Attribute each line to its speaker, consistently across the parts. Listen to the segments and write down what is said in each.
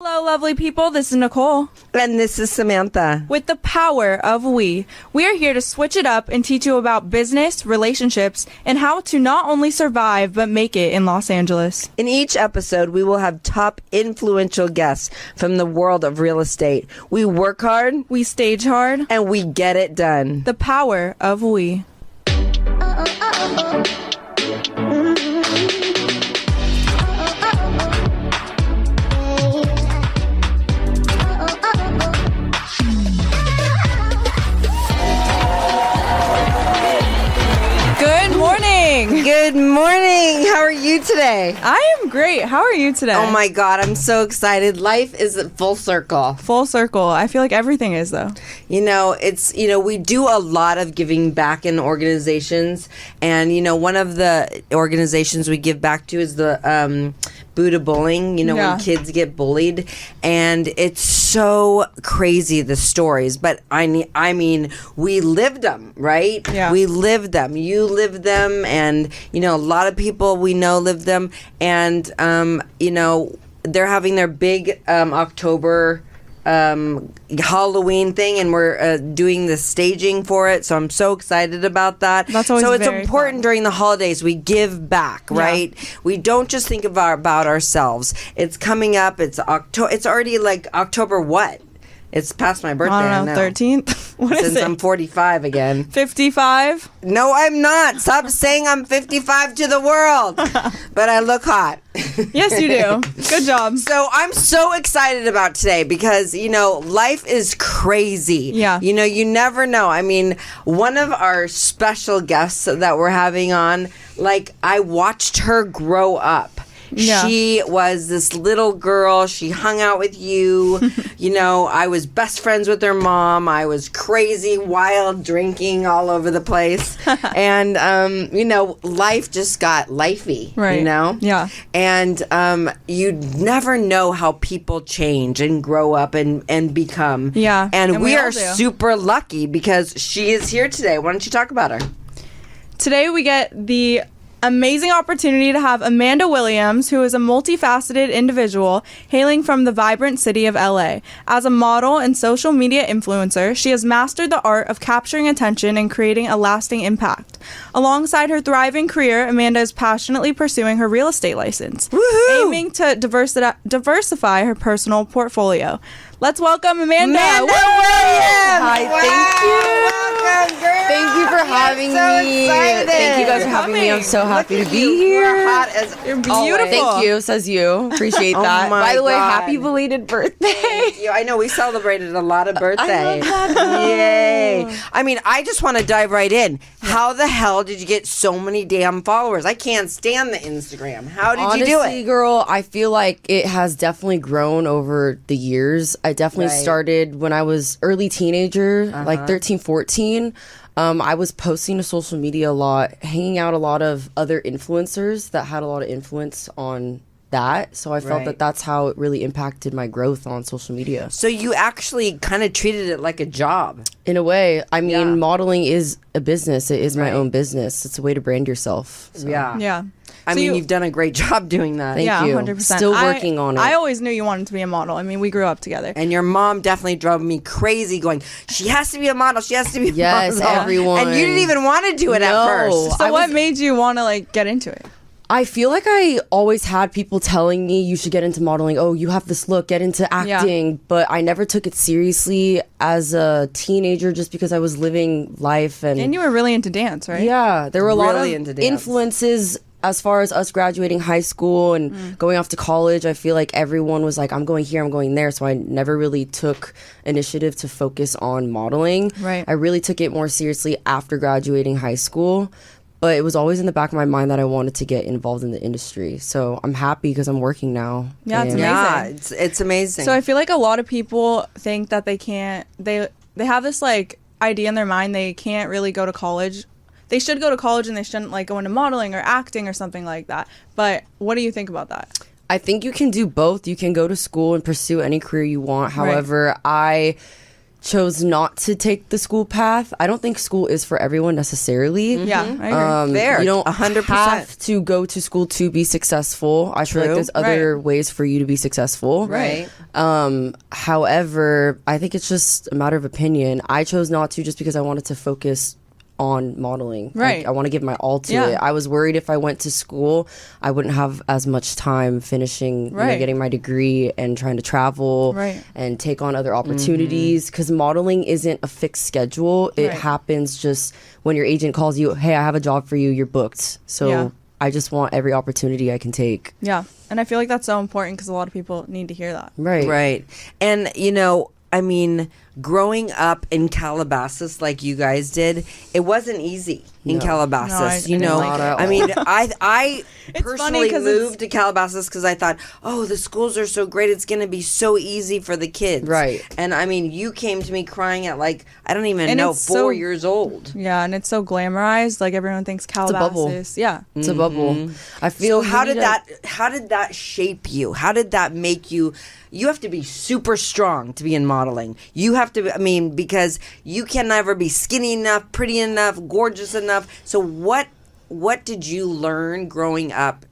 Speaker 1: Hello, lovely people. This is Nicole.
Speaker 2: And this is Samantha.
Speaker 1: With the power of we are here to switch it up and teach you about business, relationships, and how to not only survive, but make it in Los Angeles.
Speaker 2: In each episode, we will have top influential guests from the world of real estate. We work hard,
Speaker 1: We stage hard.
Speaker 2: and we get it done.
Speaker 1: The power of we.
Speaker 2: Good morning. How are you today?
Speaker 1: I am great. How are you today?
Speaker 2: Oh my God, I'm so excited. Life is full circle.
Speaker 1: Full circle. I feel like everything is, though.
Speaker 2: We do a lot of giving back in organizations. And, one of the organizations we give back to is the Buddha bullying, when kids get bullied. And it's so crazy, the stories. But I mean, we lived them, right?
Speaker 1: Yeah.
Speaker 2: We lived them. You lived them. And, a lot of people we know lived them. And, they're having their big October Halloween thing, and we're doing the staging for it, so I'm so excited about that.
Speaker 1: That's always
Speaker 2: so it's
Speaker 1: very
Speaker 2: important
Speaker 1: fun.
Speaker 2: during the holidays we give back, right? We don't just think about ourselves. It's coming up. It's already like October what? It's past my birthday.
Speaker 1: I don't know, 13th? What is
Speaker 2: Since
Speaker 1: it?
Speaker 2: I'm 45 again.
Speaker 1: 55?
Speaker 2: No, I'm not. Stop saying I'm 55 to the world. But I look hot.
Speaker 1: Yes, you do. Good job.
Speaker 2: So I'm so excited about today because, life is crazy.
Speaker 1: Yeah.
Speaker 2: You never know. I mean, one of our special guests that we're having on, I watched her grow up.
Speaker 1: Yeah.
Speaker 2: She was this little girl. She hung out with you. I was best friends with her mom. I was crazy, wild, drinking all over the place. And, life just got lifey,
Speaker 1: Right. Yeah.
Speaker 2: And you never know how people change and grow up and become.
Speaker 1: Yeah.
Speaker 2: And we
Speaker 1: all
Speaker 2: are
Speaker 1: do.
Speaker 2: super lucky because she is here today. Why don't you talk about her?
Speaker 1: Today we get the amazing opportunity to have Amanda Williams, who is a multifaceted individual hailing from the vibrant city of LA. As a model and social media influencer, she has mastered the art of capturing attention and creating a lasting impact. Alongside her thriving career, Amanda is passionately pursuing her real estate license,
Speaker 2: Woohoo!
Speaker 1: aiming to diversify her personal portfolio. Let's welcome Amanda.
Speaker 2: Williams!
Speaker 3: Hi,
Speaker 2: Wow.
Speaker 3: thank you.
Speaker 2: Welcome, girl.
Speaker 3: Thank you for having
Speaker 2: so
Speaker 3: me.
Speaker 2: excited.
Speaker 3: Thank you guys for having me. I'm so happy to be here.
Speaker 2: You're hot as
Speaker 1: You're
Speaker 2: always.
Speaker 1: beautiful.
Speaker 3: Thank you, says you. Appreciate
Speaker 2: Oh
Speaker 3: that.
Speaker 2: my
Speaker 3: By the way,
Speaker 2: God.
Speaker 3: happy belated birthday.
Speaker 2: Thank you. I know we celebrated a lot of birthdays.
Speaker 3: I love that.
Speaker 2: Yay. I mean, I just want to dive right in. How the hell did you get so many damn followers? I can't stand the Instagram. How did
Speaker 3: Honestly,
Speaker 2: you do it?
Speaker 3: girl, I feel like it has definitely grown over the years. I definitely
Speaker 2: Right.
Speaker 3: started when I was early teenager, like 13, 14. I was posting to social media a lot, hanging out a lot of other influencers that had a lot of influence on that. So I felt
Speaker 2: Right.
Speaker 3: that that's how it really impacted my growth on social media.
Speaker 2: So you actually kind of treated it like a job.
Speaker 3: In a way, I mean,
Speaker 2: Yeah.
Speaker 3: modeling is a business. It is my
Speaker 2: Right.
Speaker 3: own business. It's a way to brand yourself. So.
Speaker 1: Yeah.
Speaker 2: I
Speaker 1: So
Speaker 2: mean, you've done a great job doing that.
Speaker 3: Thank
Speaker 1: yeah,
Speaker 3: you.
Speaker 1: 100%.
Speaker 3: Still working on it.
Speaker 1: I always knew you wanted to be a model. I mean, we grew up together.
Speaker 2: And your mom definitely drove me crazy going, she has to be a model. She has to be a
Speaker 3: Yes,
Speaker 2: model.
Speaker 3: everyone.
Speaker 2: And you didn't even want to do it at
Speaker 3: No.
Speaker 2: first.
Speaker 1: So what made you want to get into it?
Speaker 3: I feel like I always had people telling me you should get into modeling. Oh, you have this look, get into acting. But I never took it seriously as a teenager just because I was living life.
Speaker 1: And you were really into dance, right?
Speaker 3: Yeah, there were a lot
Speaker 2: Really
Speaker 3: of
Speaker 2: into dance.
Speaker 3: influences as far as us graduating high school and going off to college. I feel like everyone was like, I'm going here, I'm going there. So I never really took initiative to focus on modeling.
Speaker 1: Right.
Speaker 3: I really took it more seriously after graduating high school. But it was always in the back of my mind that I wanted to get involved in the industry. So I'm happy because I'm working now.
Speaker 1: Yeah, it's
Speaker 3: And-
Speaker 1: amazing.
Speaker 2: Yeah, it's amazing.
Speaker 1: So I feel like a lot of people think that they can't. They have this idea in their mind they can't really go to college. They should go to college and they shouldn't go into modeling or acting or something like that. But what do you think about that?
Speaker 3: I think you can do both. You can go to school and pursue any career you want.
Speaker 1: Right.
Speaker 3: However, I chose not to take the school path. I don't think school is for everyone necessarily.
Speaker 1: Yeah, I agree.
Speaker 2: Fair.
Speaker 3: You don't
Speaker 2: 100%.
Speaker 3: have to go to school to be successful. I feel like there's other ways for you to be successful.
Speaker 2: Right.
Speaker 3: However, I think it's just a matter of opinion. I chose not to just because I wanted to focus on modeling.
Speaker 1: Right.
Speaker 3: Like, I want to give my all to it. I was worried if I went to school, I wouldn't have as much time finishing, you know, getting my degree and trying to travel and take on other opportunities. Because modeling isn't a fixed schedule. It happens just when your agent calls you, hey, I have a job for you, you're booked. So I just want every opportunity I can take.
Speaker 1: Yeah. And I feel like that's so important because a lot of people need to hear that.
Speaker 2: Right. And, you know, I mean, growing up in Calabasas like you guys did, it wasn't easy in Calabasas. I mean, I personally moved to Calabasas because I thought, oh, the schools are so great. It's going to be so easy for the kids.
Speaker 3: Right.
Speaker 2: And I mean, you came to me crying at like, I don't even know, 4 years old.
Speaker 1: Yeah. And it's so glamorized. Like everyone thinks Calabasas.
Speaker 3: It's a bubble.
Speaker 1: Yeah.
Speaker 3: It's a bubble. I feel
Speaker 2: so how did that shape you? How did that make you? You have to be super strong to be in modeling. You have to, I mean, because you can never be skinny enough, pretty enough, gorgeous enough. So what did you learn growing up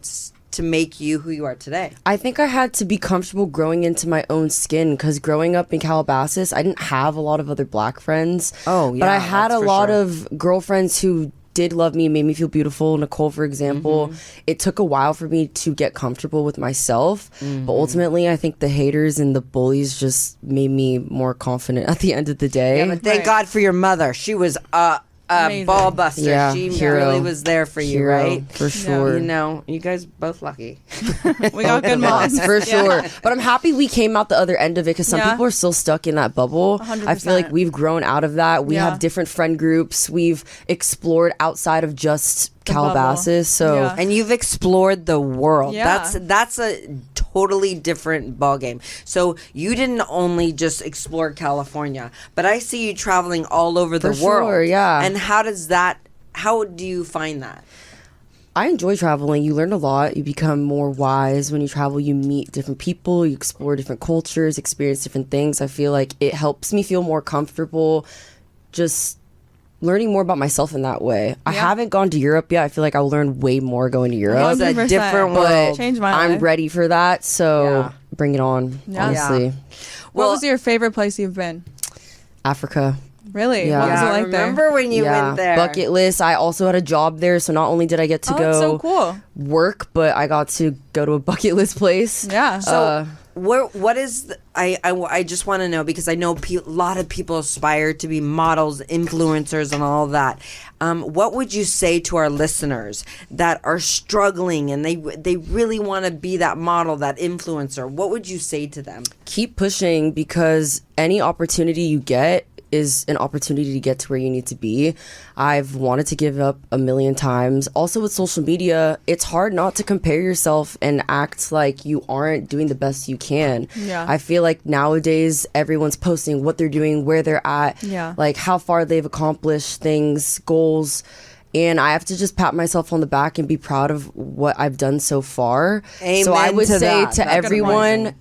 Speaker 2: to make you who you are today?
Speaker 3: I think I had to be comfortable growing into my own skin because growing up in Calabasas, I didn't have a lot of other black friends.
Speaker 2: Oh, yeah.
Speaker 3: But I had a lot of girlfriends who did love me, made me feel beautiful. Nicole, for example, it took a while for me to get comfortable with myself, but ultimately I think the haters and the bullies just made me more confident at the end of the day.
Speaker 2: Yeah, but thank God for your mother. She was a ball buster.
Speaker 3: Yeah,
Speaker 2: she
Speaker 3: hero.
Speaker 2: really was there for you, right?
Speaker 3: For sure.
Speaker 2: You know, you guys both lucky.
Speaker 1: We got good moms.
Speaker 3: For sure. But I'm happy we came out the other end of it because some people are still stuck in that bubble.
Speaker 1: 100%.
Speaker 3: I feel like we've grown out of that. We have different friend groups. We've explored outside of just Calabasas. So
Speaker 2: and you've explored the world.
Speaker 1: Yeah.
Speaker 2: That's a totally different ballgame. So you didn't only just explore California, but I see you traveling all over the world.
Speaker 3: Sure, yeah.
Speaker 2: And how do you find that?
Speaker 3: I enjoy traveling. You learn a lot. You become more wise when you travel. You meet different people. You explore different cultures, experience different things. I feel like it helps me feel more comfortable just learning more about myself in that way. I haven't gone to Europe yet. I feel like I'll learn way more going to Europe.
Speaker 2: It's a
Speaker 1: 100%.
Speaker 2: different world.
Speaker 1: Change my
Speaker 3: I'm
Speaker 1: life.
Speaker 3: ready for that. So bring it on, honestly.
Speaker 1: What was your favorite place you've been?
Speaker 3: Africa.
Speaker 1: Really?
Speaker 3: Yeah.
Speaker 1: What was it like there?
Speaker 2: Remember when you went there?
Speaker 3: Bucket list. I also had a job there, so not only did I get to
Speaker 1: That's so
Speaker 3: go
Speaker 1: cool.
Speaker 3: work, but I got to go to a bucket list place.
Speaker 1: Yeah.
Speaker 2: So what is I just want to know, because I know a lot of people aspire to be models, influencers, and all that. What would you say to our listeners that are struggling and they really want to be that model, that influencer? What would you say to them?
Speaker 3: Keep pushing, because any opportunity you get is an opportunity to get to where you need to be. I've wanted to give up a million times. Also with social media, it's hard not to compare yourself and act like you aren't doing the best you can.
Speaker 1: Yeah.
Speaker 3: I feel like nowadays everyone's posting what they're doing, where they're at, like how far they've accomplished things, goals. And I have to just pat myself on the back and be proud of what I've done so far.
Speaker 2: Amen
Speaker 3: so I would
Speaker 2: to
Speaker 3: say
Speaker 2: that.
Speaker 3: to
Speaker 2: That's
Speaker 3: everyone,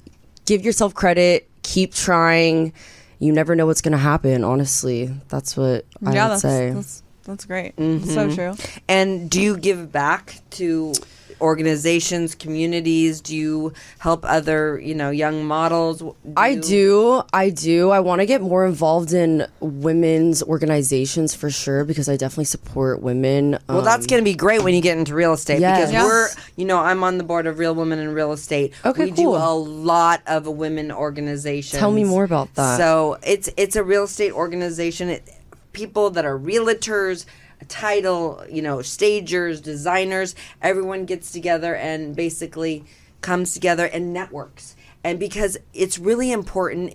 Speaker 3: give yourself credit, keep trying. You never know what's going to happen, honestly. That's what I would say.
Speaker 1: That's great. It's so true.
Speaker 2: And do you give back to organizations, communities? Do you help other, young models?
Speaker 3: I do. I want to get more involved in women's organizations for sure, because I definitely support women.
Speaker 2: Well, that's going to be great when you get into real estate, because
Speaker 1: Yes.
Speaker 2: I'm on the board of Real Women in Real Estate.
Speaker 3: Okay,
Speaker 2: we
Speaker 3: cool.
Speaker 2: do a lot of women organizations.
Speaker 3: Tell me more about that.
Speaker 2: So it's a real estate organization. People that are realtors, title, stagers, designers, everyone gets together and basically comes together and networks. And because it's really important,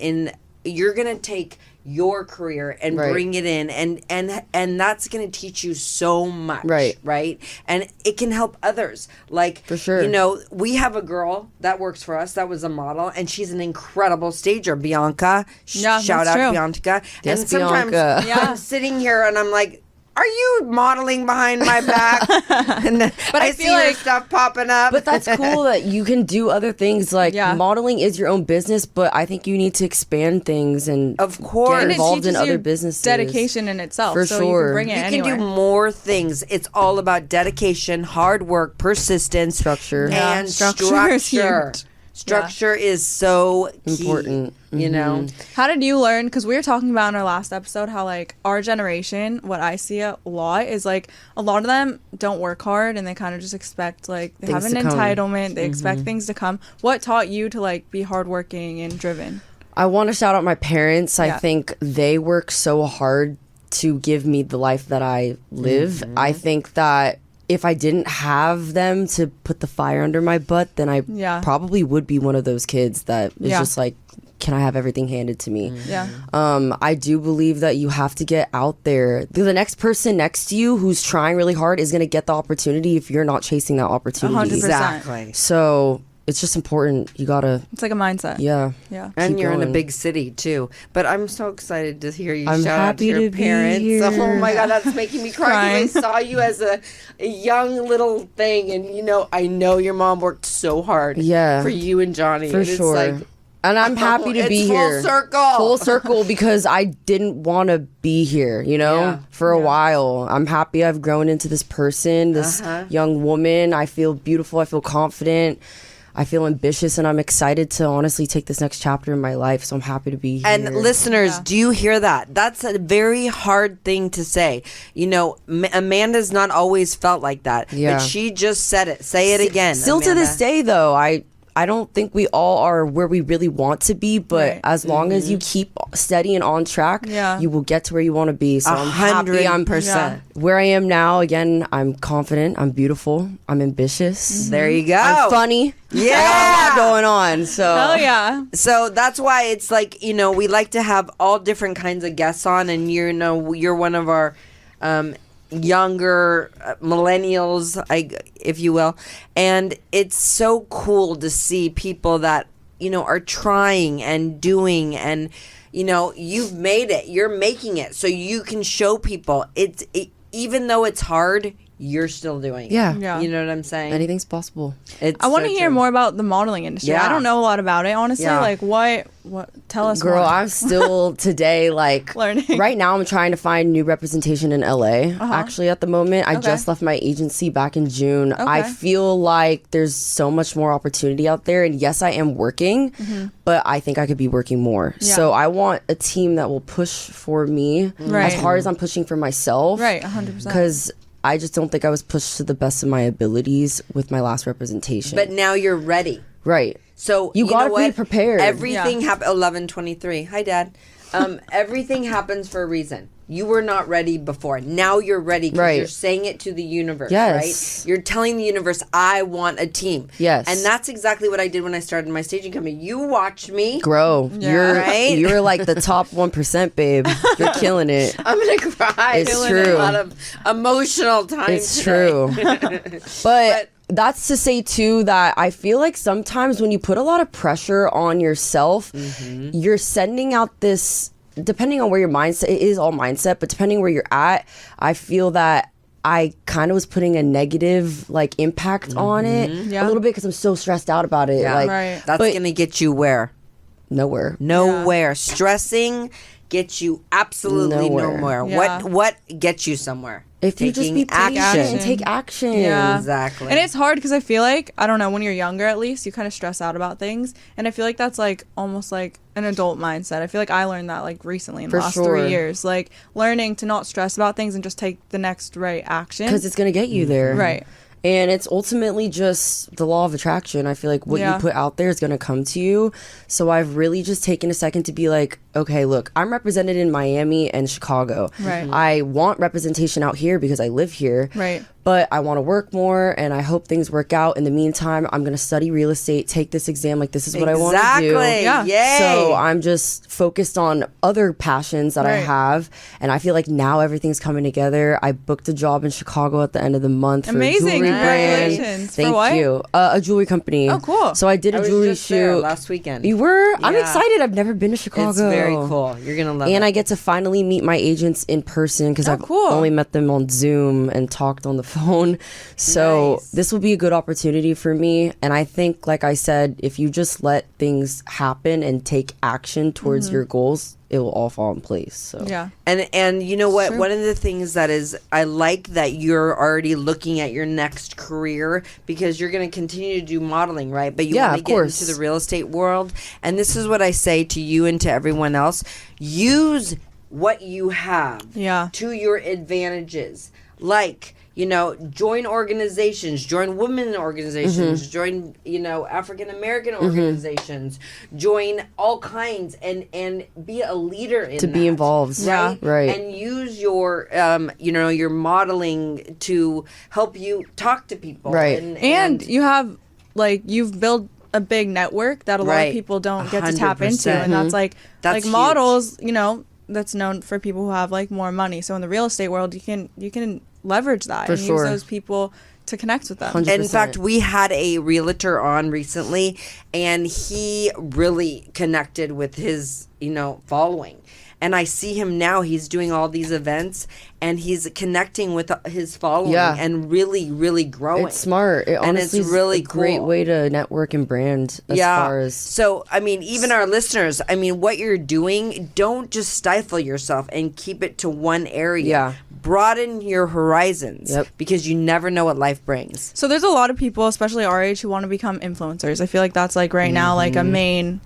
Speaker 2: you're going to take your career and bring it in, and that's going to teach you so much, right? And it can help others. Like,
Speaker 3: for sure,
Speaker 2: we have a girl that works for us that was a model, and she's an incredible stager, Bianca. Shout out
Speaker 1: true.
Speaker 2: Bianca.
Speaker 3: Yes,
Speaker 2: and sometimes
Speaker 3: Bianca.
Speaker 2: I'm sitting here and I'm like, are you modeling behind my back? And but I see
Speaker 1: feel
Speaker 2: your
Speaker 1: like
Speaker 2: stuff popping up.
Speaker 3: But that's cool that you can do other things. Like modeling is your own business, but I think you need to expand things and
Speaker 2: of course
Speaker 3: get
Speaker 1: and
Speaker 3: involved in
Speaker 1: you
Speaker 3: other businesses.
Speaker 1: Dedication in itself,
Speaker 3: For
Speaker 1: so
Speaker 3: sure.
Speaker 1: you can bring it
Speaker 2: you
Speaker 1: anywhere.
Speaker 2: can do more things. It's all about dedication, hard work, persistence,
Speaker 3: Structure.
Speaker 2: and
Speaker 1: Structure is
Speaker 2: structure.
Speaker 1: huge.
Speaker 2: Structure is so key,
Speaker 3: Important.
Speaker 2: you know.
Speaker 1: How did you learn? Because we were talking about in our last episode how like our generation, what I see a lot is like a lot of them don't work hard and they kind of just expect like they
Speaker 3: Things
Speaker 1: have an
Speaker 3: to come.
Speaker 1: entitlement. They expect things to come. What taught you to like be hardworking and driven?
Speaker 3: I want to shout out my parents. I
Speaker 1: Yeah.
Speaker 3: think they work so hard to give me the life that I live. I think that if I didn't have them to put the fire under my butt, then I probably would be one of those kids that is just like, can I have everything handed to me?
Speaker 1: Yeah.
Speaker 3: I do believe that you have to get out there. The next person next to you who's trying really hard is going to get the opportunity if you're not chasing that opportunity.
Speaker 1: 100%.
Speaker 2: Exactly.
Speaker 3: So it's just important. You gotta,
Speaker 1: It's like a mindset.
Speaker 3: yeah.
Speaker 2: And
Speaker 3: Keep
Speaker 2: you're in a
Speaker 3: going.
Speaker 2: big city too. But I'm so excited to hear you
Speaker 3: I'm
Speaker 2: shout out to
Speaker 3: happy
Speaker 2: your
Speaker 3: to be
Speaker 2: parents.
Speaker 3: here.
Speaker 2: Oh my God, that's making me cry. 'Cause I saw you as a young little thing, and you know, I know your mom worked so hard.
Speaker 3: Yeah.
Speaker 2: For you and Johnny.
Speaker 3: For
Speaker 2: and it's
Speaker 3: sure.
Speaker 2: like,
Speaker 3: And I'm happy to
Speaker 2: it's
Speaker 3: be
Speaker 2: full
Speaker 3: here.
Speaker 2: circle.
Speaker 3: Full circle because I didn't want to be here, you know,
Speaker 2: Yeah.
Speaker 3: for a while. I'm happy I've grown into this person, this young woman. I feel beautiful. I feel confident. I feel ambitious, and I'm excited to honestly take this next chapter in my life. So I'm happy to be here.
Speaker 2: And listeners, do you hear that? That's a very hard thing to say. You know, Amanda's not always felt like that.
Speaker 3: Yeah.
Speaker 2: But she just said it. Say it again.
Speaker 3: Still to this day, though, I don't think we all are where we really want to be, but
Speaker 1: Right.
Speaker 3: as long as you keep steady and on track, you will get to where you want to be. So I'm happy I'm
Speaker 2: 100%.
Speaker 3: where I am now. Again, I'm confident, I'm beautiful, I'm ambitious.
Speaker 2: There you go.
Speaker 3: I'm funny.
Speaker 2: Yeah.
Speaker 3: I got a lot going on. So
Speaker 1: Oh yeah.
Speaker 2: So that's why it's like, you know, we like to have all different kinds of guests on, and you know, you're one of our younger millennials, if you will, and it's so cool to see people that, you know, are trying and doing, and you know, you've made it, you're making it, so you can show people even though it's hard, you're still doing it.
Speaker 3: Yeah.
Speaker 2: You know what I'm saying?
Speaker 3: Anything's possible.
Speaker 2: It's
Speaker 1: I want to
Speaker 2: so
Speaker 1: hear
Speaker 2: true.
Speaker 1: more about the modeling industry.
Speaker 2: Yeah.
Speaker 1: I don't know a lot about it, honestly.
Speaker 2: Yeah.
Speaker 1: Like, what? Tell us,
Speaker 3: Girl,
Speaker 1: more.
Speaker 3: I'm still today like
Speaker 1: Learning.
Speaker 3: right now I'm trying to find new representation in LA actually at the moment. I just left my agency back in June. I feel like there's so much more opportunity out there, and yes, I am working, but I think I could be working more.
Speaker 1: Yeah.
Speaker 3: So I want a team that will push for me
Speaker 1: Right.
Speaker 3: as hard as I'm pushing for myself.
Speaker 1: Right, 100%.
Speaker 3: Because I just don't think I was pushed to the best of my abilities with my last representation.
Speaker 2: But now you're ready.
Speaker 3: right.
Speaker 2: So
Speaker 3: You gotta
Speaker 2: know
Speaker 3: be
Speaker 2: what?
Speaker 3: prepared.
Speaker 2: Everything happened. 11:23. Hi, Dad. Everything happens for a reason. You were not ready before. Now you're ready because
Speaker 3: Right.
Speaker 2: you're saying it to the universe,
Speaker 3: Yes.
Speaker 2: right? You're telling the universe, I want a team.
Speaker 3: Yes.
Speaker 2: And that's exactly what I did when I started my staging company. You watched me.
Speaker 3: Grow.
Speaker 2: Right?
Speaker 3: You're like the top 1%, babe. You're killing it.
Speaker 2: I'm going to cry.
Speaker 3: It's
Speaker 2: Feeling
Speaker 3: true.
Speaker 2: A lot of emotional time
Speaker 3: It's
Speaker 2: today.
Speaker 3: true. But that's to say too that I feel like sometimes when you put a lot of pressure on yourself, you're sending out this, depending on where your mindset, it is all mindset, but depending where you're at, I feel that I kind of was putting a negative like impact on it
Speaker 1: Yeah.
Speaker 3: a little bit because I'm so stressed out about it.
Speaker 2: Yeah.
Speaker 3: Like,
Speaker 1: Right.
Speaker 2: That's
Speaker 3: but
Speaker 2: going to get you where?
Speaker 3: nowhere.
Speaker 2: Nowhere. Stressing gets you absolutely
Speaker 3: Nowhere.
Speaker 2: nowhere.
Speaker 1: Yeah.
Speaker 2: What gets you somewhere?
Speaker 3: If you just be patient
Speaker 1: action.
Speaker 3: and take action.
Speaker 1: Yeah.
Speaker 2: Exactly.
Speaker 1: And it's hard because I feel like, I don't know, when you're younger at least, you kind of stress out about things. And I feel like that's like almost like an adult mindset. I feel like I learned that like recently in the
Speaker 3: For
Speaker 1: last
Speaker 3: sure.
Speaker 1: 3 years. Like learning to not stress about things and just take the next right action.
Speaker 3: Because it's going to get you there.
Speaker 1: Right.
Speaker 3: And it's ultimately just the law of attraction. I feel like what
Speaker 1: Yeah.
Speaker 3: you put out there is going to come to you. So I've really just taken a second to be like, okay, look, I'm represented in Miami and Chicago.
Speaker 1: Right.
Speaker 3: I want representation out here because I live here.
Speaker 1: Right.
Speaker 3: But I want to work more, and I hope things work out. In the meantime, I'm going to study real estate, take this exam. Like, this is what I want to do.
Speaker 2: Exactly.
Speaker 1: Yeah.
Speaker 2: Yay.
Speaker 3: So I'm just focused on other passions that I
Speaker 1: Right.
Speaker 3: have, and I feel like now everything's coming together. I booked a job in Chicago at the end of the month for
Speaker 1: Amazing.
Speaker 3: a jewelry brand.
Speaker 1: Congratulations. For
Speaker 3: Thank
Speaker 1: what?
Speaker 3: you. A jewelry company.
Speaker 1: Oh, cool.
Speaker 3: So I did
Speaker 2: I
Speaker 3: a
Speaker 2: was
Speaker 3: jewelry
Speaker 2: just there
Speaker 3: shoot
Speaker 2: last weekend.
Speaker 3: You were? I'm
Speaker 2: Yeah.
Speaker 3: excited. I've never been to Chicago.
Speaker 2: It's Very cool. You're gonna love it.
Speaker 3: And I get to finally meet my agents in person because I've
Speaker 1: cool.
Speaker 3: only met them on Zoom and talked on the phone. So
Speaker 2: Nice.
Speaker 3: this will be a good opportunity for me. And I think, like I said, if you just let things happen and take action towards your goals, it will all fall in place. So
Speaker 1: Yeah.
Speaker 2: And you know what?
Speaker 1: True.
Speaker 2: One of the things that is, I like that you're already looking at your next career because you're going to continue to do modeling, right? But you
Speaker 3: Yeah,
Speaker 2: want to
Speaker 3: of
Speaker 2: get
Speaker 3: course.
Speaker 2: into the real estate world. And this is what I say to you and to everyone else. Use what you have
Speaker 1: Yeah.
Speaker 2: to your advantages. Like, you know, join organizations, join women organizations, join, you know, African American organizations, join all kinds, and be a leader in
Speaker 3: to be
Speaker 2: that,
Speaker 3: involved.
Speaker 1: Yeah.
Speaker 3: Right.
Speaker 2: and use your you know, your modeling to help you talk to people,
Speaker 3: Right.
Speaker 1: And you have, like, you've built a big network that a lot
Speaker 2: Right.
Speaker 1: of people don't get to tap into,
Speaker 2: 100%.
Speaker 1: and that's like
Speaker 2: That's
Speaker 1: like
Speaker 2: huge.
Speaker 1: models, you know, that's known for people who have like more money. So in the real estate world, you can leverage that
Speaker 3: For
Speaker 1: and
Speaker 3: sure.
Speaker 1: use those people to connect with them.
Speaker 3: 100%.
Speaker 2: In fact, we had a realtor on recently, and he really connected with his, you know, following. And I see him now. He's doing all these events, and he's connecting with his following,
Speaker 3: Yeah.
Speaker 2: and really, really growing.
Speaker 3: It's smart. It
Speaker 2: And
Speaker 3: honestly
Speaker 2: it's really
Speaker 3: is a great
Speaker 2: cool.
Speaker 3: way to network and brand as far as
Speaker 2: So, I mean, even our listeners, I mean, what you're doing, don't just stifle yourself and keep it to one area.
Speaker 3: Yeah.
Speaker 2: Broaden your horizons,
Speaker 3: Yep.
Speaker 2: because you never know what life brings.
Speaker 1: So there's a lot of people, especially our age, who want to become influencers. I feel like that's like right now like a main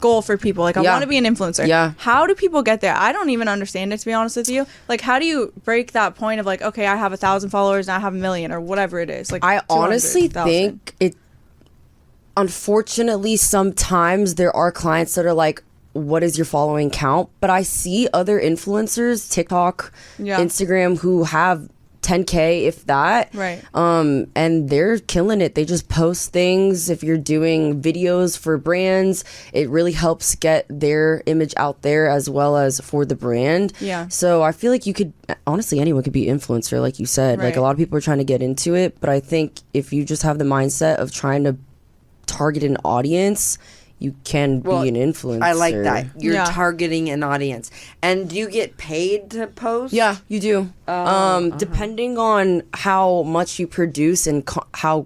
Speaker 1: goal for people. Like, I
Speaker 3: Yeah.
Speaker 1: want to be an influencer.
Speaker 3: Yeah.
Speaker 1: How do people get there? I don't even understand it, to be honest with you. Like, how do you break that point of like, okay, I have 1,000 followers and I have 1,000,000 or whatever it is? Like,
Speaker 3: I honestly
Speaker 1: 200,000.
Speaker 3: think it. Unfortunately, sometimes there are clients that are like, "What is your following count?" But I see other influencers, TikTok,
Speaker 1: Yeah.
Speaker 3: Instagram, who have 10K, if that.
Speaker 1: Right.
Speaker 3: And they're killing it. They just post things. If you're doing videos for brands, it really helps get their image out there as well as for the brand.
Speaker 1: Yeah.
Speaker 3: So I feel like you could, honestly, anyone could be influencer, like you said. Like
Speaker 1: Right.
Speaker 3: a lot of people are trying to get into it, but I think if you just have the mindset of trying to target an audience, you can
Speaker 2: Well,
Speaker 3: be an influencer.
Speaker 2: I like that. You're
Speaker 1: Yeah.
Speaker 2: targeting an audience. And do you get paid to post?
Speaker 3: Yeah, you do. Depending on how much you produce and how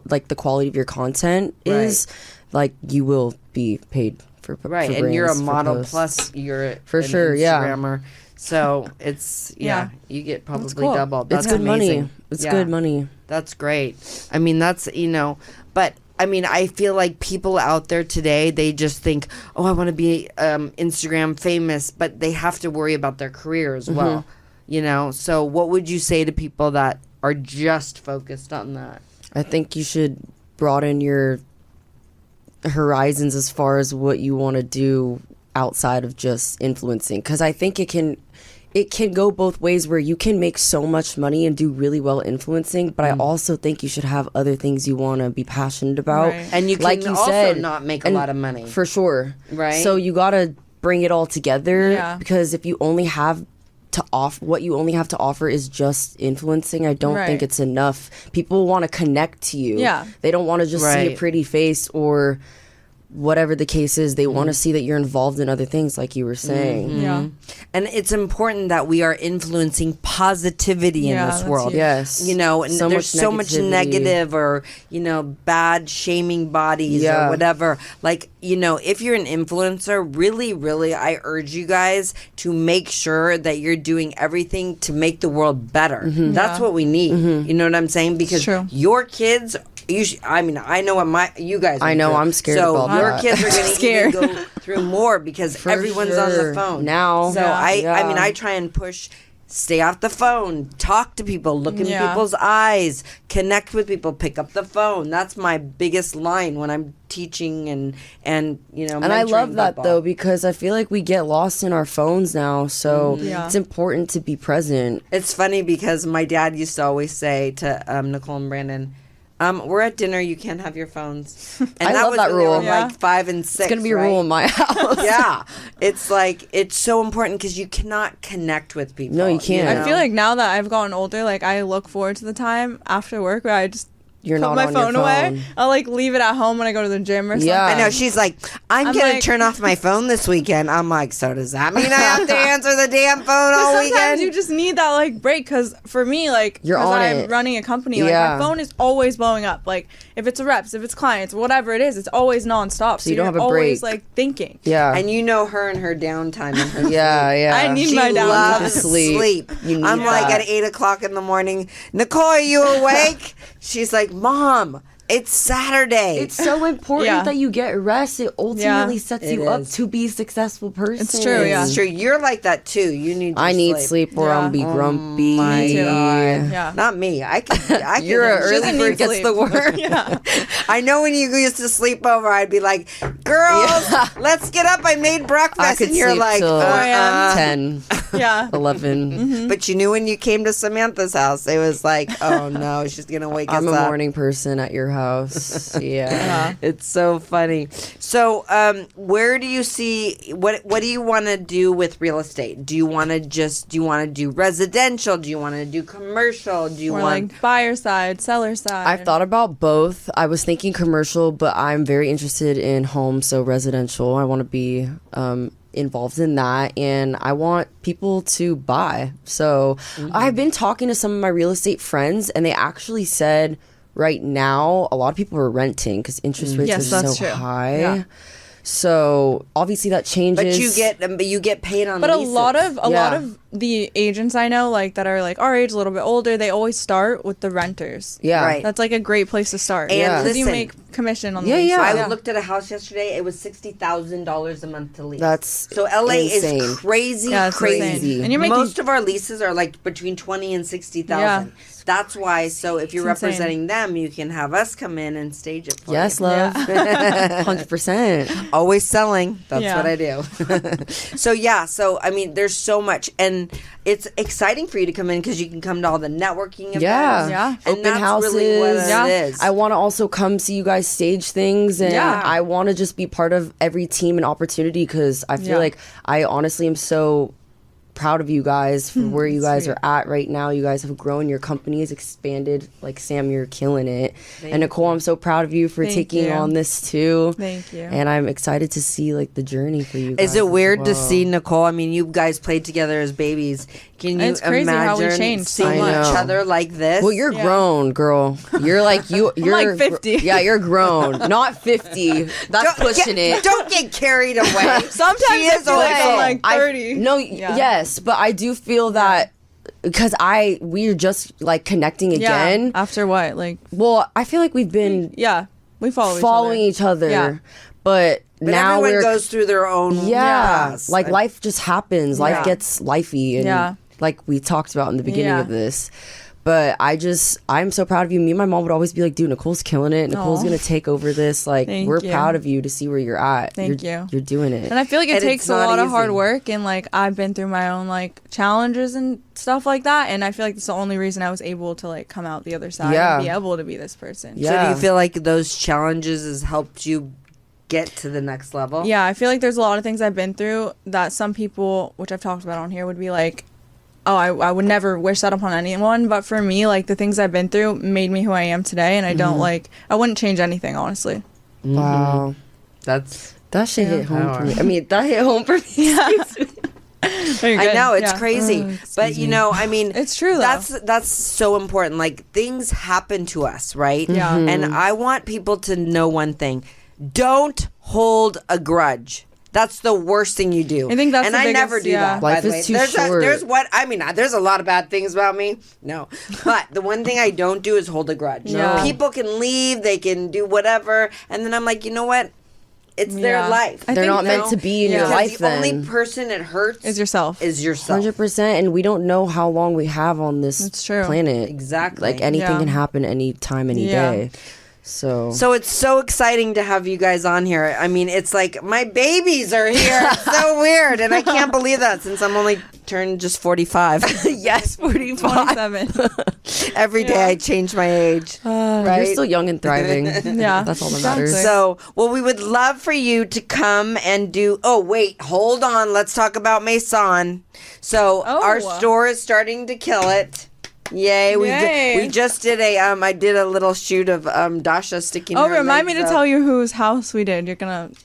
Speaker 3: like the quality of your content is, like you will be paid for
Speaker 2: Right.
Speaker 3: for
Speaker 2: And you're a
Speaker 3: brands for
Speaker 2: model
Speaker 3: posts.
Speaker 2: plus you're
Speaker 3: For
Speaker 2: an
Speaker 3: sure, yeah.
Speaker 2: Instagrammer. So it's,
Speaker 1: Yeah.
Speaker 2: you get probably
Speaker 1: cool.
Speaker 2: double.
Speaker 3: It's
Speaker 2: That's
Speaker 3: good
Speaker 2: amazing.
Speaker 3: money. It's
Speaker 2: Yeah.
Speaker 3: good money.
Speaker 2: That's great. I mean, that's, you know, but I mean, I feel like people out there today, they just think, oh, I want to be Instagram famous, but they have to worry about their career as well, you know? So what would you say to people that are just focused on that?
Speaker 3: I think you should broaden your horizons as far as what you want to do outside of just influencing, because I think it can go both ways, where you can make so much money and do really well influencing, but I also think you should have other things you want to be passionate about.
Speaker 1: Right.
Speaker 2: And you can
Speaker 3: Like you
Speaker 2: also
Speaker 3: said,
Speaker 2: not make a
Speaker 3: and
Speaker 2: lot of money.
Speaker 3: for sure,
Speaker 2: Right.
Speaker 3: So you gotta bring it all together.
Speaker 1: Yeah.
Speaker 3: Because if you only have to off what you only have to offer is just influencing, I don't
Speaker 1: Right.
Speaker 3: think it's enough. People want to connect to you.
Speaker 1: Yeah.
Speaker 3: They don't want to just see
Speaker 2: Right.
Speaker 3: a pretty face or whatever the case is. They want to see that you're involved in other things, like you were saying.
Speaker 1: Yeah.
Speaker 2: And it's important that we are influencing positivity
Speaker 1: Yeah,
Speaker 2: in this
Speaker 1: that's
Speaker 2: world.
Speaker 1: huge.
Speaker 3: Yes.
Speaker 2: You know, and
Speaker 3: So
Speaker 2: there's
Speaker 3: much
Speaker 2: so much
Speaker 3: negativity.
Speaker 2: negative or, you know, bad shaming bodies
Speaker 3: Yeah.
Speaker 2: or whatever. Like, you know, if you're an influencer, really, really, I urge you guys to make sure that you're doing everything to make the world better. That's
Speaker 1: Yeah.
Speaker 2: what we need. You know what I'm saying? Because
Speaker 1: True.
Speaker 2: your kids, I mean, I know what you guys
Speaker 3: I
Speaker 2: went
Speaker 3: know,
Speaker 2: through.
Speaker 3: I'm scared
Speaker 2: So
Speaker 3: of all
Speaker 2: your
Speaker 3: that.
Speaker 2: kids are going to
Speaker 1: Scared.
Speaker 2: go through more because
Speaker 3: For
Speaker 2: everyone's on the
Speaker 3: sure.
Speaker 2: phone
Speaker 3: Now.
Speaker 2: So
Speaker 3: Yeah.
Speaker 2: I mean,
Speaker 3: Yeah.
Speaker 2: I try and push. Stay off the phone. Talk to people. Look in
Speaker 1: Yeah.
Speaker 2: people's eyes. Connect with people. Pick up the phone. That's my biggest line when I'm teaching and you know.
Speaker 3: And I love
Speaker 2: mentoring
Speaker 3: that
Speaker 2: people.
Speaker 3: though, because I feel like we get lost in our phones now. So
Speaker 1: Yeah.
Speaker 3: it's important to be present.
Speaker 2: It's funny because my dad used to always say to Nicole and Brandon, we're at dinner. You can't have your phones. And
Speaker 3: I love
Speaker 2: was
Speaker 3: that
Speaker 2: when they
Speaker 3: rule.
Speaker 2: were
Speaker 1: Yeah.
Speaker 2: like 5 and 6.
Speaker 3: It's gonna be a
Speaker 2: right?
Speaker 3: rule in my house.
Speaker 2: Yeah, it's like it's so important because you cannot connect with people.
Speaker 3: No, you can't.
Speaker 1: I feel like now that I've gotten older, like I look forward to the time after work where I just
Speaker 3: you're
Speaker 1: put
Speaker 3: not
Speaker 1: my
Speaker 3: on
Speaker 1: phone
Speaker 3: your phone.
Speaker 1: away. I'll like leave it at home when I go to the gym or something.
Speaker 3: Yeah.
Speaker 2: I know. She's like, I'm going
Speaker 1: like-
Speaker 2: to turn off my phone this weekend. I'm like, so does that mean I have to answer the damn phone all
Speaker 1: Sometimes
Speaker 2: weekend?
Speaker 1: you just need that like break because for me, like,
Speaker 3: You're
Speaker 1: because
Speaker 3: on
Speaker 1: I'm
Speaker 3: it.
Speaker 1: running a company, like
Speaker 3: Yeah.
Speaker 1: my phone is always blowing up. Like if it's reps, if it's clients, whatever it is, it's always nonstop. So
Speaker 3: you don't
Speaker 1: you're
Speaker 3: have a
Speaker 1: always
Speaker 3: break.
Speaker 1: like thinking.
Speaker 3: Yeah.
Speaker 2: And you know her and her downtime. And her
Speaker 3: yeah, yeah.
Speaker 1: I need
Speaker 2: She
Speaker 1: my downtime.
Speaker 2: loves
Speaker 3: To sleep.
Speaker 2: sleep.
Speaker 3: You need
Speaker 2: I'm like
Speaker 3: that.
Speaker 2: at 8 o'clock in the morning. Nicole, are you awake? She's like, Mom, it's Saturday.
Speaker 3: It's so important
Speaker 1: Yeah.
Speaker 3: that you get rest. It ultimately
Speaker 1: Yeah.
Speaker 3: sets
Speaker 2: It
Speaker 3: you up
Speaker 2: is.
Speaker 3: to be a successful person.
Speaker 1: It's true, yeah.
Speaker 2: It's true. You're like that too. You need. Your
Speaker 3: I need sleep or
Speaker 1: Yeah.
Speaker 3: I'm be grumpy.
Speaker 2: my
Speaker 1: Me too.
Speaker 2: God.
Speaker 1: Yeah.
Speaker 2: Not me. I can.
Speaker 3: You're an
Speaker 1: She doesn't
Speaker 3: early bird
Speaker 1: need
Speaker 3: gets
Speaker 1: sleep.
Speaker 3: the worm.
Speaker 1: Yeah.
Speaker 2: I know when you used to sleep over, I'd be like, "Girls, let's get up. I made breakfast,"
Speaker 3: I could
Speaker 2: and you're
Speaker 3: sleep
Speaker 2: like,
Speaker 3: till
Speaker 2: 10.
Speaker 3: 10,
Speaker 1: Yeah.
Speaker 3: 11.
Speaker 2: But you knew when you came to Samantha's house, it was like, "Oh no, she's gonna wake
Speaker 3: I'm
Speaker 2: us
Speaker 3: a
Speaker 2: up."
Speaker 3: morning person at your house. Yeah.
Speaker 2: It's so funny. So, where do you see what do you want to do with real estate? Do you want to do residential? Do you want to do commercial? Do you
Speaker 1: Or
Speaker 2: want
Speaker 1: like buyer side, seller side.
Speaker 3: I've thought about both. I was thinking commercial, but I'm very interested in home, so residential. I want to be involved in that, and I want people to buy. So I've been talking to some of my real estate friends, and they actually said right now a lot of people are renting because interest rates
Speaker 1: Yes,
Speaker 3: are
Speaker 1: that's
Speaker 3: so
Speaker 1: true.
Speaker 3: high.
Speaker 1: Yeah.
Speaker 3: So obviously that changes.
Speaker 2: but you get paid on
Speaker 1: But a
Speaker 2: leases.
Speaker 1: lot
Speaker 3: Yeah.
Speaker 1: of the agents I know, like that are like our age, a little bit older, they always start with the renters.
Speaker 3: Yeah.
Speaker 2: Right.
Speaker 1: That's like a great place to start.
Speaker 2: And
Speaker 3: Yeah.
Speaker 1: Because you
Speaker 2: listen-
Speaker 1: make commission on the
Speaker 3: Yeah,
Speaker 1: leases.
Speaker 3: yeah.
Speaker 2: I looked at a house yesterday. It was $60,000 a month to lease.
Speaker 3: That's
Speaker 2: so LA
Speaker 3: insane.
Speaker 2: is crazy,
Speaker 1: Yeah, it's
Speaker 2: crazy.
Speaker 1: insane. And you're making
Speaker 2: Most of our leases are like between 20 and 60,000.
Speaker 1: Yeah.
Speaker 2: That's why. So if you're
Speaker 1: It's insane.
Speaker 2: representing them, you can have us come in and stage it for
Speaker 3: Yes,
Speaker 2: you.
Speaker 3: love. 100%.
Speaker 2: Always selling. That's
Speaker 1: Yeah.
Speaker 2: what I do. So yeah. So I mean, there's so much, and it's exciting for you to come in because you can come to all the networking events.
Speaker 3: Yeah.
Speaker 1: Yeah.
Speaker 2: And
Speaker 3: Open
Speaker 2: that's
Speaker 3: houses.
Speaker 2: really what
Speaker 1: Yeah.
Speaker 2: it is.
Speaker 3: I want to also come see you guys stage things, and
Speaker 1: Yeah.
Speaker 3: I want to just be part of every team and opportunity because I feel
Speaker 1: Yeah.
Speaker 3: like I honestly am so proud of you guys for where you guys
Speaker 1: sweet.
Speaker 3: are at right now. You guys have grown, your company has expanded. Like Sam, you're killing it. And Nicole, I'm so proud of you for
Speaker 1: Thank
Speaker 3: taking
Speaker 1: you.
Speaker 3: on this too.
Speaker 1: Thank you.
Speaker 3: And I'm excited to see like the journey for you guys.
Speaker 2: Is it
Speaker 3: as
Speaker 2: weird to
Speaker 3: well.
Speaker 2: see Nicole? I mean, you guys played together as babies. Can you
Speaker 1: It's crazy
Speaker 2: imagine
Speaker 1: how we changed so
Speaker 2: seeing
Speaker 3: much.
Speaker 2: each other like this?
Speaker 3: Well, you're
Speaker 1: Yeah.
Speaker 3: grown, girl. You're like you're
Speaker 1: like 50.
Speaker 3: Yeah, you're grown. Not 50. That's pushing it.
Speaker 2: Don't get carried away.
Speaker 1: Sometimes
Speaker 2: She
Speaker 1: I
Speaker 2: is
Speaker 1: feel like I'm
Speaker 2: old.
Speaker 1: like 30.
Speaker 3: No,
Speaker 1: Yeah.
Speaker 3: yes, but I do feel that because we're just like connecting
Speaker 1: Yeah.
Speaker 3: again.
Speaker 1: After what? Like,
Speaker 3: Well, I feel like we've been
Speaker 1: yeah. We follow
Speaker 3: following
Speaker 1: each other.
Speaker 3: each other,
Speaker 1: Yeah.
Speaker 3: but
Speaker 2: But
Speaker 3: now
Speaker 2: everyone
Speaker 3: we're
Speaker 2: goes through their own
Speaker 3: yeah,
Speaker 2: paths.
Speaker 3: like life just happens. Life
Speaker 1: Yeah.
Speaker 3: gets lifey, and
Speaker 1: Yeah.
Speaker 3: like we talked about in the beginning
Speaker 1: Yeah.
Speaker 3: of this. But I'm so proud of you. Me and my mom would always be like, dude, Nicole's killing it. Nicole's
Speaker 1: Aw.
Speaker 3: gonna take over this. Like,
Speaker 1: Thank
Speaker 3: we're
Speaker 1: you.
Speaker 3: proud of you to see where you're at.
Speaker 1: Thank you.
Speaker 3: You're doing it.
Speaker 1: And I feel like it
Speaker 2: And
Speaker 1: takes
Speaker 2: it's
Speaker 1: a
Speaker 2: not
Speaker 1: lot of hard
Speaker 2: easy.
Speaker 1: work, and like I've been through my own like challenges and stuff like that, and I feel like it's the only reason I was able to like come out the other side
Speaker 3: Yeah.
Speaker 1: and be able to be this person.
Speaker 3: Yeah.
Speaker 2: So do you feel like those challenges has helped you get to the next level?
Speaker 1: Yeah, I feel like there's a lot of things I've been through that some people, which I've talked about on here, would be like, oh, I would never wish that upon anyone. But for me, like the things I've been through made me who I am today, and I don't like, I wouldn't change anything, honestly.
Speaker 3: Wow.
Speaker 2: That's
Speaker 3: That shit hit home for me. I mean, that hit home for me.
Speaker 1: Yeah.
Speaker 2: I know it's crazy,
Speaker 3: Oh,
Speaker 2: but you know, I mean,
Speaker 1: It's true, though.
Speaker 2: That's so important. Like things happen to us, right?
Speaker 1: Yeah.
Speaker 3: Mm-hmm.
Speaker 1: Mhm.
Speaker 2: And I want people to know one thing: don't hold a grudge. That's the worst thing you do.
Speaker 1: I think that's
Speaker 2: and
Speaker 1: the
Speaker 2: I
Speaker 1: biggest-
Speaker 2: never do
Speaker 1: yeah.
Speaker 2: that.
Speaker 3: Life
Speaker 2: by the
Speaker 3: is
Speaker 2: way.
Speaker 3: too
Speaker 2: there's
Speaker 3: short.
Speaker 2: there's a lot of bad things about me. No, but the one thing I don't do is hold a grudge.
Speaker 1: Yeah.
Speaker 2: People can leave, they can do whatever, and then I'm like, you know what? It's their
Speaker 1: Yeah.
Speaker 2: life.
Speaker 1: I
Speaker 3: They're
Speaker 1: think
Speaker 3: not
Speaker 1: so.
Speaker 3: meant to be in your
Speaker 1: Yeah.
Speaker 3: life
Speaker 2: the only
Speaker 3: then.
Speaker 2: person it hurts
Speaker 1: Is yourself.
Speaker 2: Is yourself.
Speaker 3: 100%. And we don't know how long we have on this
Speaker 1: It's true.
Speaker 3: planet.
Speaker 2: Exactly.
Speaker 3: Like anything
Speaker 1: Yeah.
Speaker 3: can happen anytime, any
Speaker 1: Yeah.
Speaker 3: day. So
Speaker 2: So it's so exciting to have you guys on here. I mean, it's like my babies are here. It's so weird, and I can't believe that since I'm only turned just 45.
Speaker 3: yes, 45.
Speaker 1: 27.
Speaker 2: Every day I change my age.
Speaker 3: You're still young and thriving.
Speaker 1: Yeah.
Speaker 3: That's all that
Speaker 1: Exactly.
Speaker 3: matters.
Speaker 2: So, well, we would love for you to come and do. Oh, wait, hold on. Let's talk about Maison. So,
Speaker 1: Oh.
Speaker 2: our store is starting to kill it. Yay.
Speaker 1: Yay.
Speaker 2: We just did I did a little shoot of Dasha sticking
Speaker 1: Oh,
Speaker 2: her
Speaker 1: remind me
Speaker 2: legs
Speaker 1: to
Speaker 2: up.
Speaker 1: tell you whose house we did.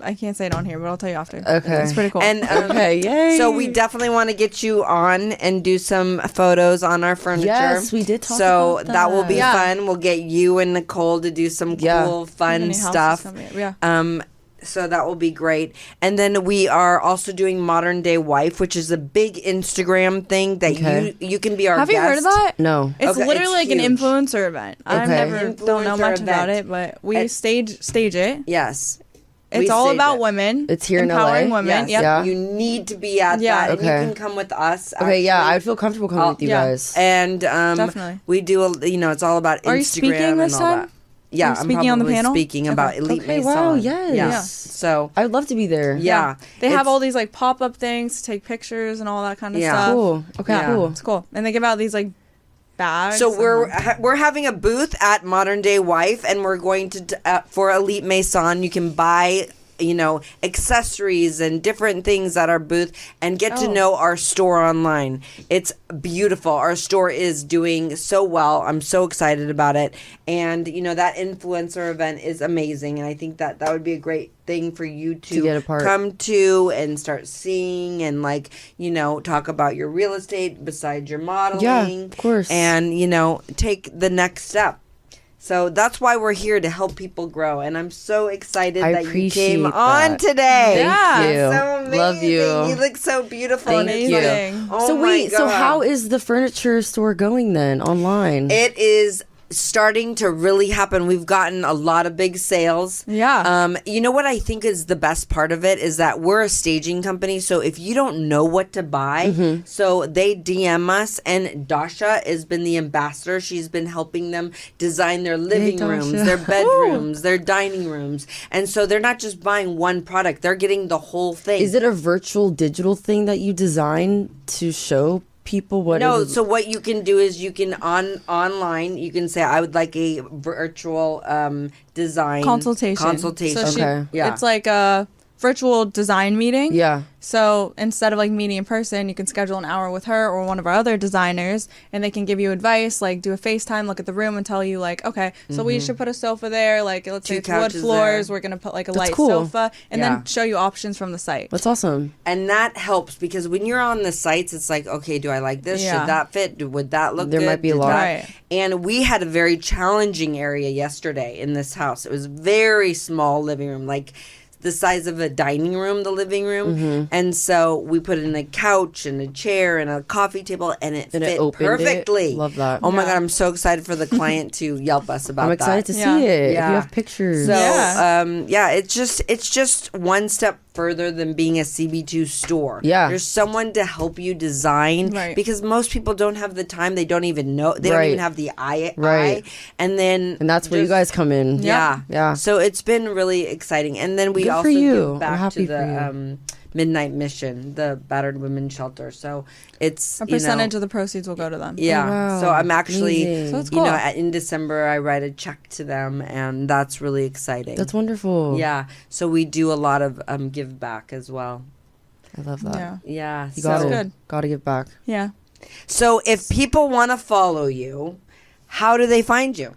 Speaker 1: I can't say it on here, but I'll tell you after.
Speaker 3: Okay.
Speaker 1: It's pretty cool.
Speaker 2: And
Speaker 3: Okay, yay.
Speaker 2: so we definitely want to get you on and do some photos on our furniture.
Speaker 3: Yes, we did talk
Speaker 2: so
Speaker 3: about
Speaker 2: that will be
Speaker 1: Yeah.
Speaker 2: fun. We'll get you and Nicole to do some
Speaker 3: Yeah.
Speaker 2: cool, fun
Speaker 1: Many houses
Speaker 2: stuff.
Speaker 1: coming up, yeah.
Speaker 2: So that will be great. And then we are also doing Modern Day Wife, which is a big Instagram thing that
Speaker 3: Okay.
Speaker 2: you can be our
Speaker 1: Have
Speaker 2: guest.
Speaker 1: you heard of that?
Speaker 3: No.
Speaker 1: It's
Speaker 2: Okay,
Speaker 1: literally
Speaker 2: it's
Speaker 1: like
Speaker 2: huge.
Speaker 1: an influencer event. I
Speaker 3: Okay.
Speaker 1: never don't know
Speaker 2: Influencer
Speaker 1: much about
Speaker 2: event.
Speaker 1: it, but we
Speaker 2: And-
Speaker 1: stage it.
Speaker 2: Yes.
Speaker 1: It's
Speaker 2: We
Speaker 1: all
Speaker 2: stage
Speaker 1: about
Speaker 2: it.
Speaker 1: women.
Speaker 3: It's here in
Speaker 1: empowering
Speaker 3: LA?
Speaker 1: women.
Speaker 2: Yes.
Speaker 1: Yep.
Speaker 3: Yeah.
Speaker 2: You need to be at
Speaker 1: Yeah.
Speaker 2: that. And
Speaker 3: Okay.
Speaker 2: you can come with us.
Speaker 3: Okay, yeah,
Speaker 2: actually.
Speaker 3: I would feel comfortable coming with you
Speaker 1: Yeah.
Speaker 3: guys.
Speaker 2: And
Speaker 1: Definitely.
Speaker 2: we do, it's all about
Speaker 1: Are you
Speaker 2: Instagram
Speaker 1: speaking
Speaker 2: and
Speaker 1: this
Speaker 2: all
Speaker 1: time?
Speaker 2: that. Yeah,
Speaker 1: Are you speaking
Speaker 2: I'm
Speaker 1: on the
Speaker 2: probably
Speaker 1: panel?
Speaker 2: speaking
Speaker 1: Okay.
Speaker 2: about Elite
Speaker 3: Okay,
Speaker 2: Maison.
Speaker 3: wow, yes.
Speaker 2: Yeah.
Speaker 1: Yeah.
Speaker 2: So,
Speaker 3: I would love to be there.
Speaker 2: yeah.
Speaker 1: They have
Speaker 2: It's-
Speaker 1: all these like pop up things to take pictures and all that kind of
Speaker 2: Yeah.
Speaker 1: stuff.
Speaker 3: Cool. Okay,
Speaker 1: Yeah.
Speaker 3: cool.
Speaker 1: It's cool. And they give out these like bags.
Speaker 2: So
Speaker 1: and-
Speaker 2: we're having a booth at Modern Day Wife, and we're going to for Elite Maison. You can buy accessories and different things at our booth and get to
Speaker 1: Oh.
Speaker 2: know our store online. It's beautiful. Our store is doing so well. I'm so excited about it. And that influencer event is amazing, and I think that would be a great thing for you to
Speaker 3: get a part.
Speaker 2: come to and start seeing and talk about your real estate besides your modeling.
Speaker 3: Yeah, of course.
Speaker 2: And take the next step. So that's why we're here, to help people grow. And I'm so excited
Speaker 3: I
Speaker 2: that you came
Speaker 3: appreciate
Speaker 2: on
Speaker 3: that.
Speaker 2: today.
Speaker 1: Yeah.
Speaker 3: Thank you.
Speaker 2: So amazing.
Speaker 3: Love you.
Speaker 2: You look so beautiful.
Speaker 3: Thank
Speaker 2: and
Speaker 3: you.
Speaker 2: it's like, oh
Speaker 3: So
Speaker 2: my
Speaker 3: wait, so
Speaker 2: God.
Speaker 3: how is the furniture store going then online?
Speaker 2: It is starting to really happen. We've gotten a lot of big sales.
Speaker 1: Yeah.
Speaker 2: You know what I think is the best part of it is that we're a staging company. So if you don't know what to buy, so they DM us, and Dasha has been the ambassador. She's been helping them design their living
Speaker 3: Dasha.
Speaker 2: rooms, their bedrooms, their dining rooms. And so they're not just buying one product. They're getting the whole thing.
Speaker 3: Is it a virtual digital thing that you design to show people what
Speaker 2: No,
Speaker 3: it is?
Speaker 2: so what you can do is you can online you can say I would like a virtual design
Speaker 1: consultation.
Speaker 2: So
Speaker 3: Okay.
Speaker 2: yeah.
Speaker 1: It's like a virtual design meeting.
Speaker 3: Yeah.
Speaker 1: So instead of like meeting in person, you can schedule an hour with her or one of our other designers, and they can give you advice, like do a FaceTime, look at the room, and tell you like, okay, so we should put a sofa there. Like let's say
Speaker 2: Two
Speaker 1: it's wood
Speaker 2: couches
Speaker 1: floors,
Speaker 2: there.
Speaker 1: we're gonna put like a
Speaker 3: That's
Speaker 1: light
Speaker 3: cool.
Speaker 1: sofa, and
Speaker 2: Yeah.
Speaker 1: then show you options from the site.
Speaker 3: That's awesome.
Speaker 2: And that helps because when you're on the sites, it's like, okay, do I like this?
Speaker 1: Yeah.
Speaker 2: Should that fit? Would that look
Speaker 3: There
Speaker 2: good?
Speaker 3: might be a
Speaker 2: Did
Speaker 3: lot.
Speaker 2: that-
Speaker 1: Right.
Speaker 2: And we had a very challenging area yesterday in this house. It was very small living room, like the size of a dining room, the living room.
Speaker 3: Mm-hmm.
Speaker 2: And so we put in a couch and a chair and a coffee table, and it
Speaker 3: And it
Speaker 2: fit
Speaker 3: opened it.
Speaker 2: perfectly.
Speaker 3: Love that.
Speaker 2: Oh my
Speaker 1: Yeah.
Speaker 2: God, I'm so excited for the client to Yelp us about
Speaker 3: I'm excited
Speaker 2: that.
Speaker 3: to
Speaker 1: Yeah.
Speaker 3: see it. If
Speaker 2: Yeah.
Speaker 3: you have pictures.
Speaker 2: So
Speaker 1: Yeah.
Speaker 2: it's just one step further than being a CB2 store.
Speaker 3: Yeah.
Speaker 2: There's someone to help you design
Speaker 1: Right.
Speaker 2: because most people don't have the time. They don't even know. They don't
Speaker 3: Right.
Speaker 2: even have the eye.
Speaker 3: Right.
Speaker 2: And then
Speaker 3: and that's where you
Speaker 2: just-
Speaker 3: guys come in.
Speaker 2: Yeah.
Speaker 3: Yeah.
Speaker 2: So it's been really exciting. And then we
Speaker 3: Good for
Speaker 2: also
Speaker 3: you.
Speaker 2: give
Speaker 3: I'm
Speaker 2: back
Speaker 3: happy
Speaker 2: to
Speaker 3: for
Speaker 2: the Midnight Mission, the battered women's shelter. So it's
Speaker 1: A percentage of the proceeds will go to them.
Speaker 2: yeah.
Speaker 3: Oh, wow.
Speaker 2: So I'm actually,
Speaker 3: Amazing.
Speaker 1: So it's cool.
Speaker 2: in December I write a check to them, and that's really exciting.
Speaker 3: That's wonderful.
Speaker 2: Yeah. So we do a lot of give back as well.
Speaker 3: I love that.
Speaker 1: Yeah.
Speaker 2: Yeah.
Speaker 3: You
Speaker 2: so,
Speaker 3: gotta,
Speaker 1: good.
Speaker 3: gotta give back.
Speaker 1: Yeah.
Speaker 2: so if people want to follow you, how do they find you?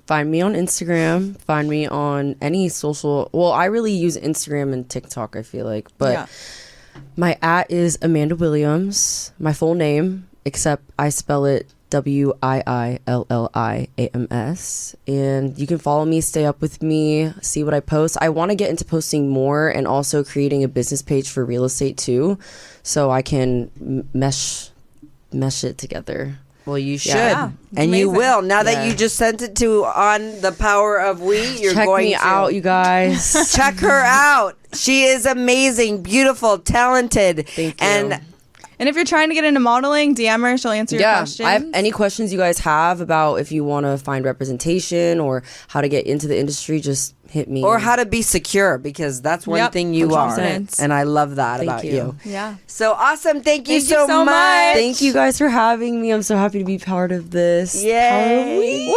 Speaker 3: Find me on Instagram. Find me on any social. Well, I really use Instagram and TikTok, I feel like. But
Speaker 1: Yeah.
Speaker 3: my @ is Amanda Williams. My full name, except I spell it WIILLIAMS. And you can follow me, stay up with me, see what I post. I want to get into posting more and also creating a business page for real estate too, so I can mesh it together.
Speaker 2: Well, you should,
Speaker 1: Yeah. It's
Speaker 2: and you
Speaker 1: amazing.
Speaker 2: will. Now that
Speaker 3: Yeah.
Speaker 2: you just sent it to on the Power of We, you're
Speaker 3: Check
Speaker 2: going
Speaker 3: me
Speaker 2: to
Speaker 3: out, you guys.
Speaker 2: check her out. She is amazing, beautiful, talented.
Speaker 3: Thank you.
Speaker 2: And
Speaker 1: And if you're trying to get into modeling, DM her. She'll answer your questions.
Speaker 3: I have any questions you guys have about if you want to find representation or how to get into the industry, just hit me.
Speaker 2: or how to be secure, because that's one
Speaker 1: Yep,
Speaker 2: thing you are,
Speaker 1: 100%.
Speaker 2: and I love that
Speaker 3: Thank
Speaker 2: about
Speaker 3: you.
Speaker 2: you.
Speaker 1: Yeah.
Speaker 2: So awesome! Thank you,
Speaker 1: Thank you
Speaker 2: so
Speaker 1: so much.
Speaker 2: much.
Speaker 3: Thank you guys for having me. I'm so happy to be part of this.
Speaker 2: Yay!
Speaker 3: Power of We.
Speaker 2: Woo!